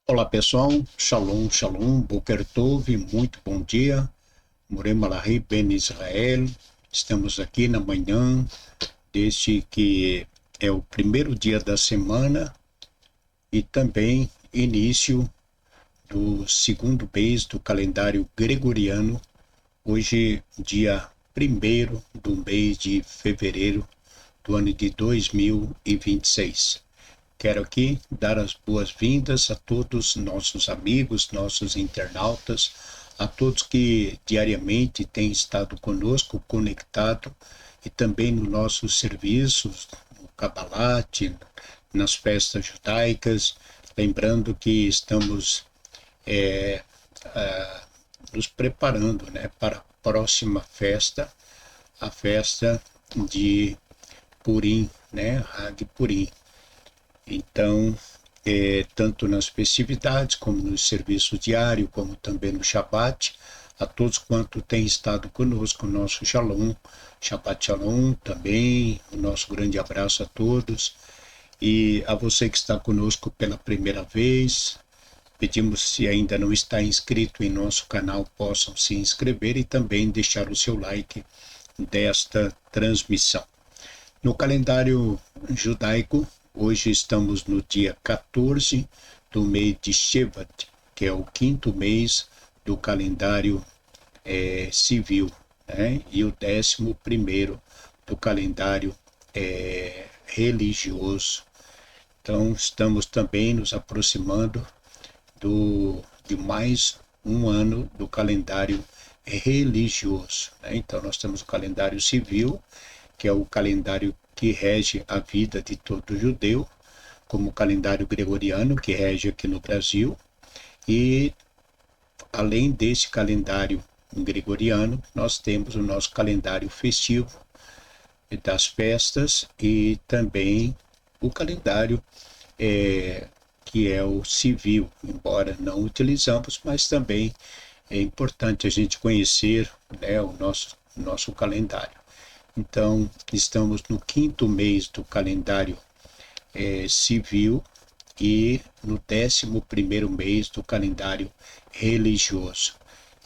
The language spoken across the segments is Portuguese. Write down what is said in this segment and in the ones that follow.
Olá pessoal, Shalom, Shalom, Boker Tov, muito bom dia. Morei Malahi, Ben Israel. Estamos aqui na manhã deste que é o primeiro dia da semana e também início do segundo mês do calendário gregoriano. Hoje, dia 1º do mês de fevereiro do ano de 2026. Quero aqui dar as boas-vindas a todos nossos amigos, nossos internautas, a todos que diariamente têm estado conosco, conectado, e também nos nossos serviços, no Kabbalat, nas festas judaicas, lembrando que estamos nos preparando, para a próxima festa, a festa de Purim, Hag Purim. Então, tanto nas festividades, como no serviço diário, como também no Shabat, a todos quanto têm estado conosco, o nosso Shalom, Shabbat Shalom também, o nosso grande abraço a todos. E a você que está conosco pela primeira vez, pedimos, se ainda não está inscrito em nosso canal, possam se inscrever e também deixar o seu like desta transmissão. No calendário judaico, hoje estamos no dia 14 do mês de Shevat, que é o quinto mês do calendário civil, e o 11º do calendário religioso. Então, estamos também nos aproximando de mais um ano do calendário religioso. Então, nós temos o calendário civil, que é o calendário que rege a vida de todo judeu, como o calendário gregoriano, que rege aqui no Brasil. E, além desse calendário gregoriano, nós temos o nosso calendário festivo das festas e também o calendário que é o civil, embora não utilizamos, mas também é importante a gente conhecer, o nosso calendário. Então, estamos no quinto mês do calendário civil e no 11º mês do calendário religioso.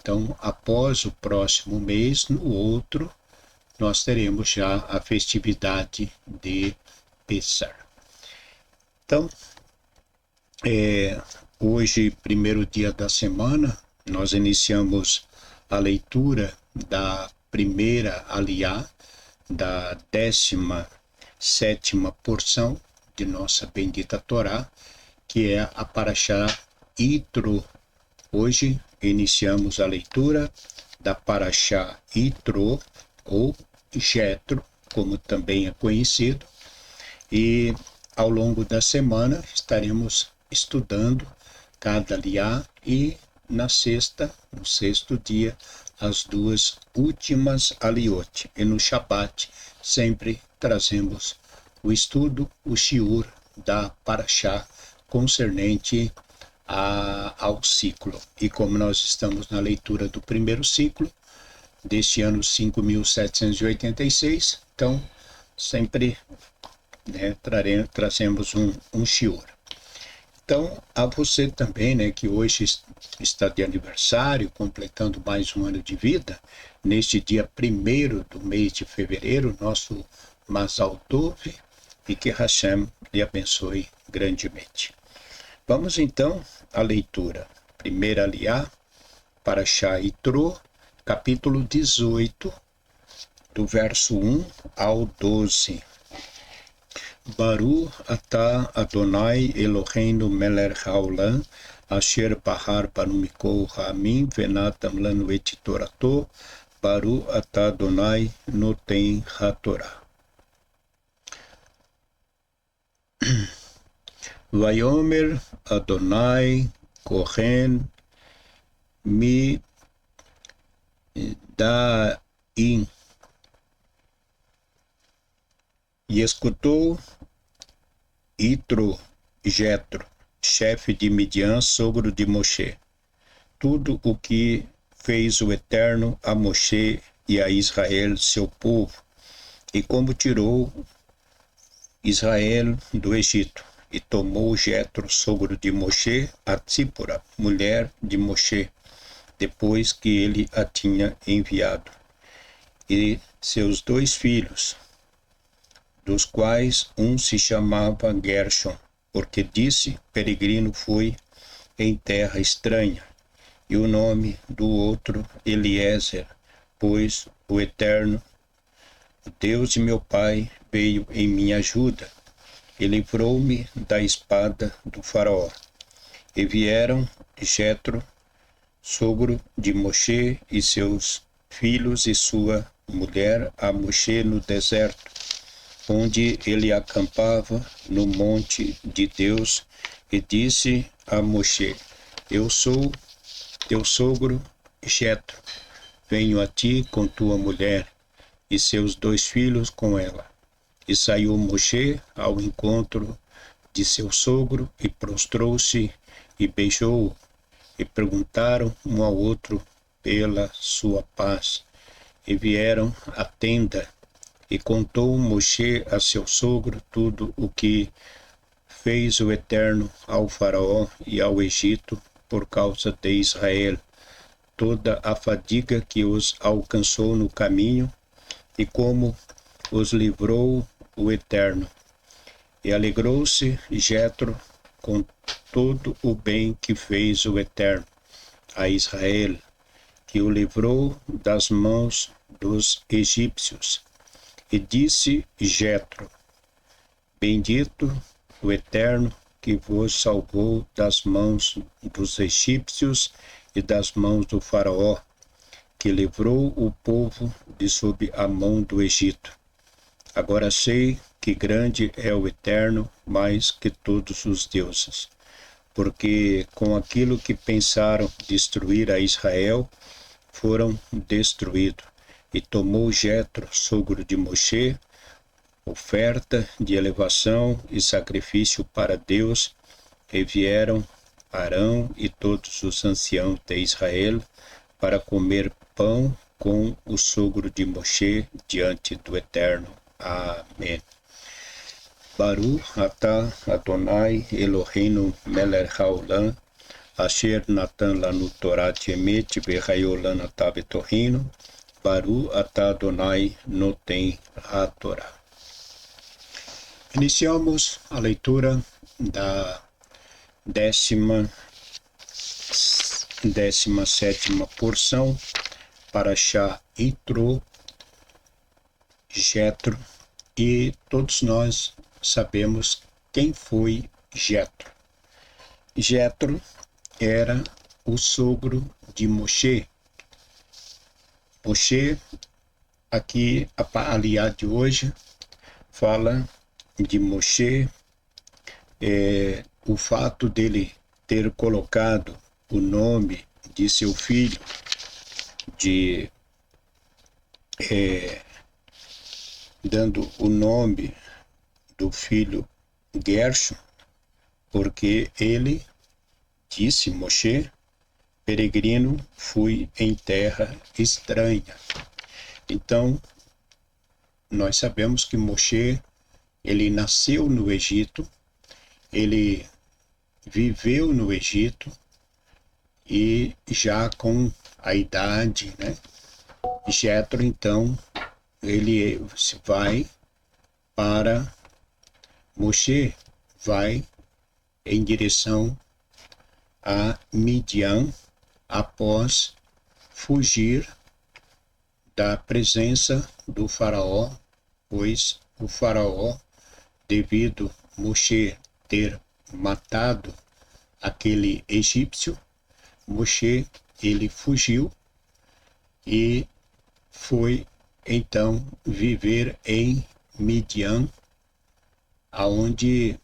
Então, após o próximo mês, no outro, nós teremos já a festividade de Pessah. Então, hoje, primeiro dia da semana, nós iniciamos a leitura da primeira aliá, da 17ª porção de nossa bendita Torá, que é a Parashá Yitro. Hoje iniciamos a leitura da Parashá Yitro, ou Jetro, como também é conhecido, e ao longo da semana estaremos estudando cada aliá e no sexto dia, as duas últimas aliot. E no Shabat sempre trazemos o estudo, o shiur da Parashá concernente ao ciclo. E como nós estamos na leitura do primeiro ciclo, deste ano 5.786, então sempre trazemos um shiur. Então, a você também, que hoje está de aniversário, completando mais um ano de vida, neste dia 1º do mês de fevereiro, nosso Mazal Tov, e que Hashem lhe abençoe grandemente. Vamos então à leitura. Primeira aliá, Parashá Yitro, capítulo 18, do verso 1 ao 12. Baruch atah Adonai Eloheinu melech haolam, asher bahar banu mikol ha'amim venatam lanu et torato, Baruch atah Adonai noten hatorah. Vayomer Adonai Kohen mi da'in. E escutou Yitro, Jetro, chefe de Midian, sogro de Moshe, tudo o que fez o Eterno a Moshe e a Israel, seu povo, e como tirou Israel do Egito, e tomou Jetro, sogro de Moshe, a Tsípora, mulher de Moshe, depois que ele a tinha enviado, e seus 2 filhos, dos quais um se chamava Gershon, porque disse, peregrino fui em terra estranha, e o nome do outro Eliezer, pois o Eterno, o Deus de meu pai, veio em minha ajuda, e livrou-me da espada do faraó. E vieram Jetro, sogro de Moshe, e seus filhos e sua mulher a Moshe no deserto, onde ele acampava no monte de Deus, e disse a Moshe, eu sou teu sogro Jetro, venho a ti com tua mulher e seus 2 filhos com ela. E saiu Moshe ao encontro de seu sogro e prostrou-se e beijou-o, e perguntaram um ao outro pela sua paz. E vieram à tenda, e contou Moshe a seu sogro tudo o que fez o Eterno ao faraó e ao Egito por causa de Israel, toda a fadiga que os alcançou no caminho, e como os livrou o Eterno. E alegrou-se Jetro com todo o bem que fez o Eterno a Israel, que o livrou das mãos dos egípcios. E disse Jetro, bendito o Eterno, que vos salvou das mãos dos egípcios e das mãos do faraó, que livrou o povo de sob a mão do Egito. Agora sei que grande é o Eterno, mais que todos os deuses, porque com aquilo que pensaram destruir a Israel, foram destruídos. E tomou Jetro, sogro de Moshe, oferta de elevação e sacrifício para Deus, e vieram Arão e todos os anciãos de Israel para comer pão com o sogro de Moshe diante do Eterno. Amém. Baruch atah Adonai Eloheinu melech haolam, asher natan lanu Torat emet vehayolam atah betohinu, Baruch atah Adonai noten haTorah. Iniciamos a leitura da 17ª porção, Parashá Yitro, Jetro, e todos nós sabemos quem foi Jetro. Jetro era o sogro de Moshe. Moshe, aqui a aliá de hoje, fala de Moshe, o fato dele ter colocado o nome de seu filho dando o nome do filho Gershon, porque ele disse, Moshe, peregrino fui em terra estranha. Então, nós sabemos que Moshe, ele nasceu no Egito, ele viveu no Egito, e já com a idade, né? Jetro, então, ele vai para Moshe, vai em direção a Midian após fugir da presença do faraó, pois o faraó, devido Moshe ter matado aquele egípcio, Moshe, ele fugiu e foi então viver em Midian, aonde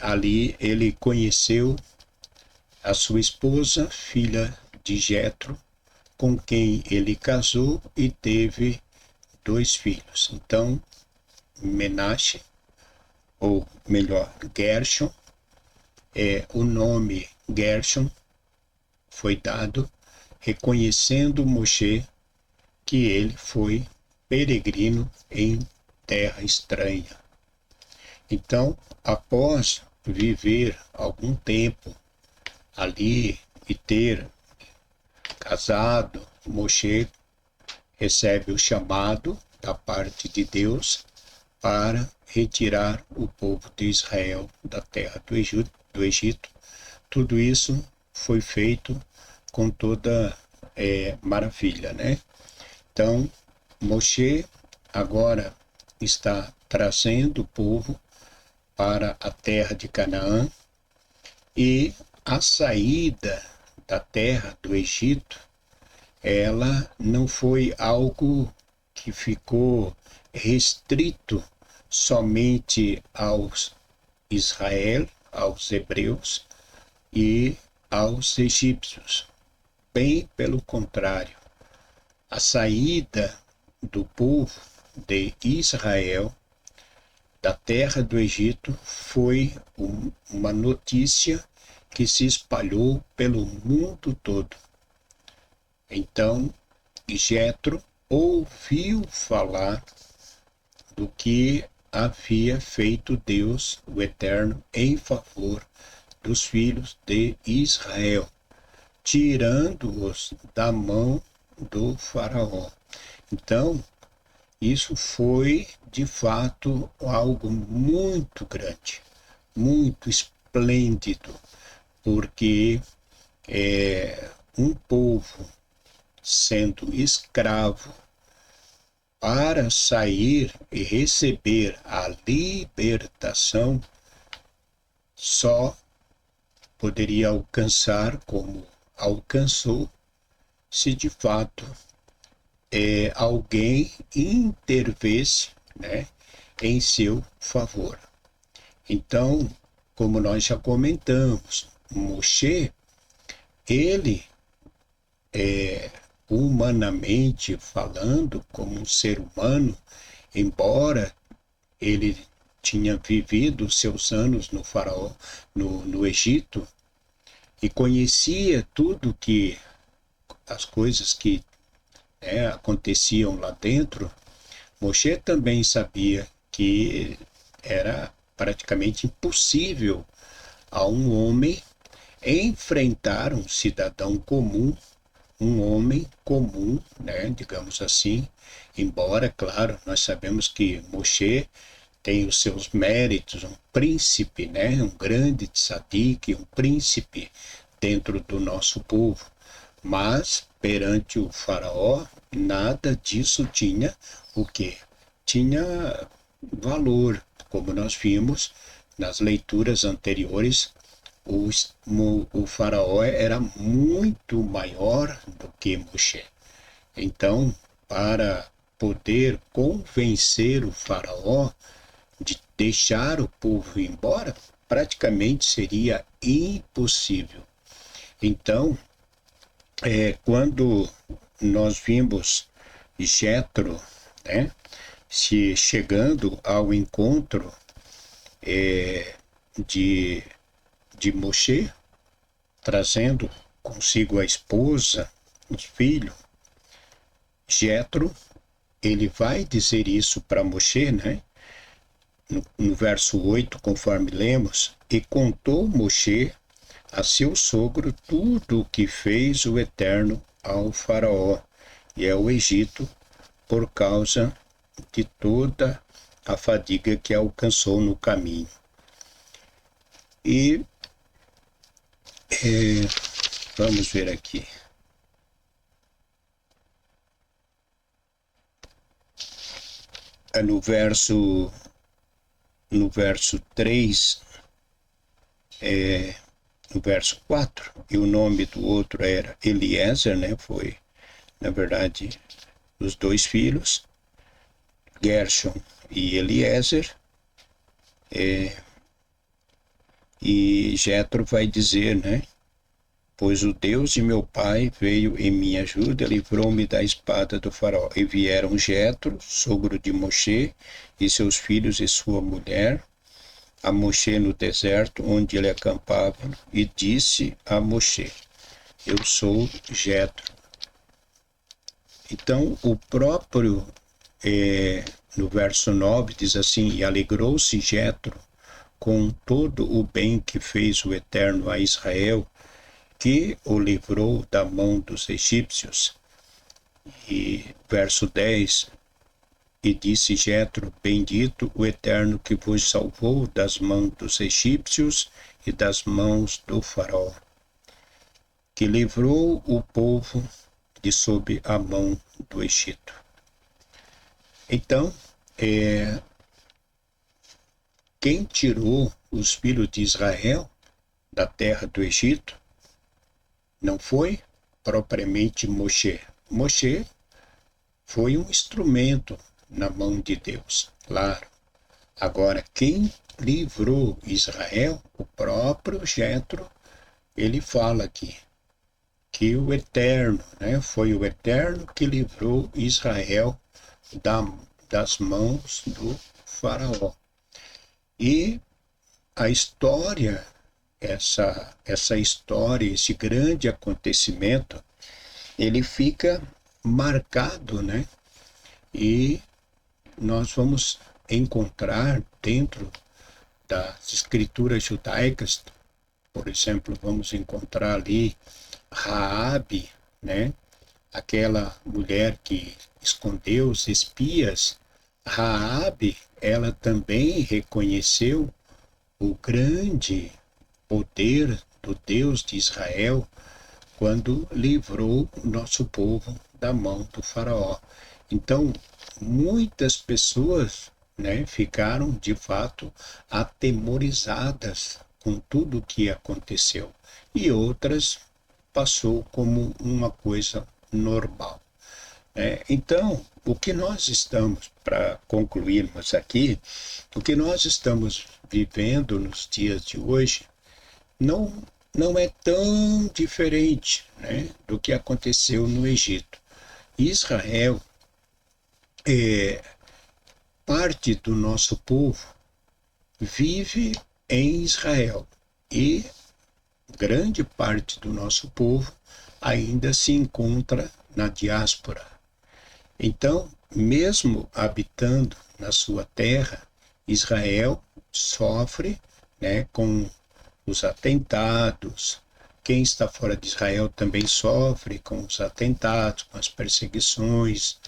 ali ele conheceu a sua esposa, filha de Jetro, com quem ele casou e teve 2 filhos. Então, Menashe, ou melhor, Gershon, o nome Gershon foi dado reconhecendo Moshe que ele foi peregrino em terra estranha. Então, após viver algum tempo ali e ter casado, Moshe recebe o chamado da parte de Deus para retirar o povo de Israel da terra do Egito. Tudo isso foi feito com toda maravilha, né? Então, Moshe agora está trazendo o povo para a terra de Canaã, e a saída da terra do Egito, ela não foi algo que ficou restrito somente aos Israel, aos hebreus e aos egípcios. Bem pelo contrário, a saída do povo de Israel da terra do Egito foi uma notícia que se espalhou pelo mundo todo. Então, Jetro ouviu falar do que havia feito Deus, o Eterno, em favor dos filhos de Israel, tirando-os da mão do faraó. Então, isso foi, de fato, algo muito grande, muito esplêndido, porque um povo sendo escravo, para sair e receber a libertação, só poderia alcançar como alcançou se de fato alguém intervesse, né, em seu favor. Então, como nós já comentamos, Moshe, ele humanamente falando, como um ser humano, embora ele tinha vivido seus anos no faraó, no Egito, e conhecia tudo que as coisas que aconteciam lá dentro, Moshe também sabia que era praticamente impossível a um homem enfrentar um cidadão comum, um homem comum, né, digamos assim, embora, claro, nós sabemos que Moshe tem os seus méritos, um príncipe, né, um grande tzadik, um príncipe dentro do nosso povo, mas perante o faraó, nada disso tinha o quê? Tinha valor, como nós vimos nas leituras anteriores. O faraó era muito maior do que Moshe. Então, para poder convencer o faraó de deixar o povo ir embora, praticamente seria impossível. Então, quando nós vimos Jetro, né, se chegando ao encontro de Moshe, trazendo consigo a esposa, os filhos, Jetro, ele vai dizer isso para Moshe, né? No verso 8, conforme lemos, e contou Moshe a seu sogro tudo o que fez o Eterno ao faraó e ao Egito por causa de toda a fadiga que alcançou no caminho. E vamos ver aqui. No verso 3, no verso 4, e o nome do outro era Eliezer, né? Foi, na verdade, os dois filhos, Gershon e Eliezer. E Jetro vai dizer, né? Pois o Deus de meu pai veio em minha ajuda, livrou-me da espada do faraó. E vieram Jetro, sogro de Moshe, e seus filhos e sua mulher, a Moshe no deserto, onde ele acampava, e disse a Moshe, eu sou Jetro. Então, o próprio, no verso 9, diz assim, e alegrou-se Jetro com todo o bem que fez o Eterno a Israel, que o livrou da mão dos egípcios. E verso 10, e disse Jetro, bendito o Eterno que vos salvou das mãos dos egípcios e das mãos do faraó, que livrou o povo de sob a mão do Egito. Então, quem tirou os filhos de Israel da terra do Egito não foi propriamente Moshe. Moshe foi um instrumento na mão de Deus, claro. Agora, quem livrou Israel, o próprio Jetro, ele fala aqui que o Eterno, né, foi o Eterno que livrou Israel das mãos do faraó. E a história, essa história, esse grande acontecimento, ele fica marcado, né? E nós vamos encontrar dentro das escrituras judaicas, por exemplo, vamos encontrar ali Raabe, né? Aquela mulher que escondeu os espias. Raabe, ela também reconheceu o grande poder do Deus de Israel quando livrou o nosso povo da mão do faraó. Então, muitas pessoas, né, ficaram de fato atemorizadas com tudo o que aconteceu e outras passou como uma coisa normal. Então, o que nós estamos, para concluirmos aqui, o que nós estamos vivendo nos dias de hoje não é tão diferente, né, do que aconteceu no Egito. Israel, parte do nosso povo vive em Israel e grande parte do nosso povo ainda se encontra na diáspora. Então, mesmo habitando na sua terra, Israel sofre, né, com os atentados. Quem está fora de Israel também sofre com os atentados, com as perseguições.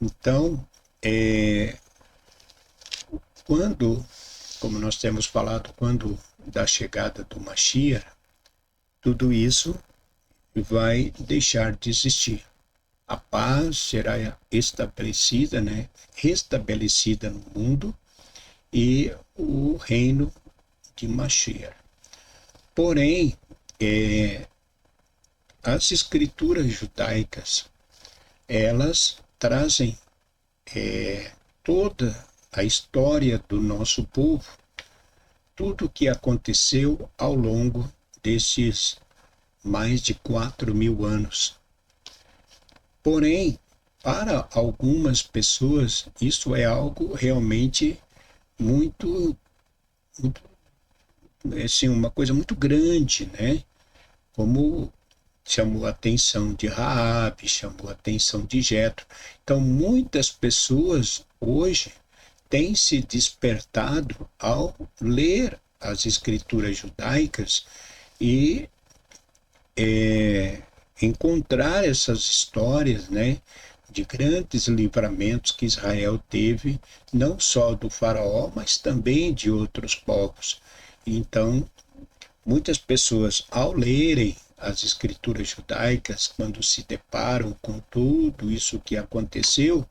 Então, como nós temos falado, quando da chegada do Mashiach, tudo isso vai deixar de existir. A paz será estabelecida, né, restabelecida no mundo e o reino de Mashiach. Porém, as escrituras judaicas, elas trazem toda a história do nosso povo, tudo o que aconteceu ao longo desses mais de 4.000 anos. Porém, para algumas pessoas, isso é algo realmente muito assim, uma coisa muito grande, né? Como chamou a atenção de Raabe, chamou a atenção de Jetro. Então, muitas pessoas hoje têm se despertado ao ler as escrituras judaicas e encontrar essas histórias, né, de grandes livramentos que Israel teve, não só do faraó, mas também de outros povos. Então, muitas pessoas, ao lerem as escrituras judaicas, quando se deparam com tudo isso que aconteceu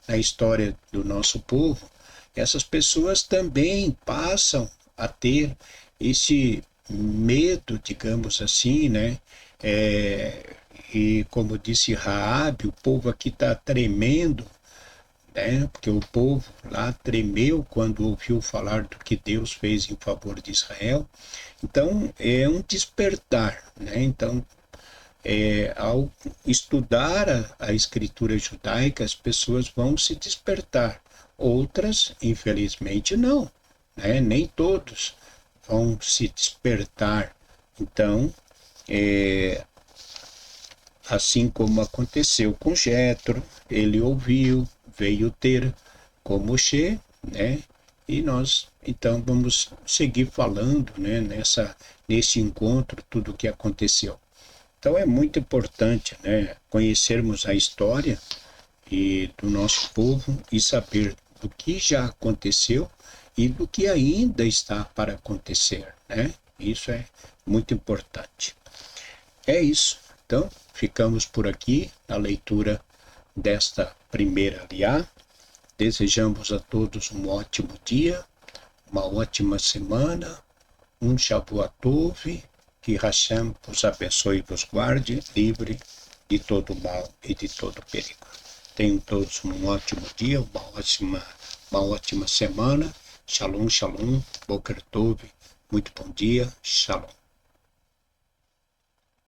na história do nosso povo, essas pessoas também passam a ter esse medo, digamos assim, né? E como disse Raabe, o povo aqui está tremendo, né? Porque o povo lá tremeu quando ouviu falar do que Deus fez em favor de Israel. Então, é um despertar, né? Então, ao estudar a escritura judaica, as pessoas vão se despertar. Outras, infelizmente, não, né? Nem todos vão se despertar. Então, assim como aconteceu com Jetro, ele ouviu, veio ter com Moshe, né? E nós, então, vamos seguir falando, né, nesse encontro, tudo o que aconteceu. Então, é muito importante, né, conhecermos a história do nosso povo e saber do que já aconteceu e do que ainda está para acontecer, né? Isso é muito importante. É isso. Então, ficamos por aqui na leitura desta primeira aliá. Desejamos a todos um ótimo dia, uma ótima semana, um Shavuot Tov, que Hashem vos abençoe e vos guarde, livre de todo mal e de todo perigo. Tenham todos um ótimo dia, uma ótima semana. Shalom, shalom, Boker Tov, muito bom dia, shalom.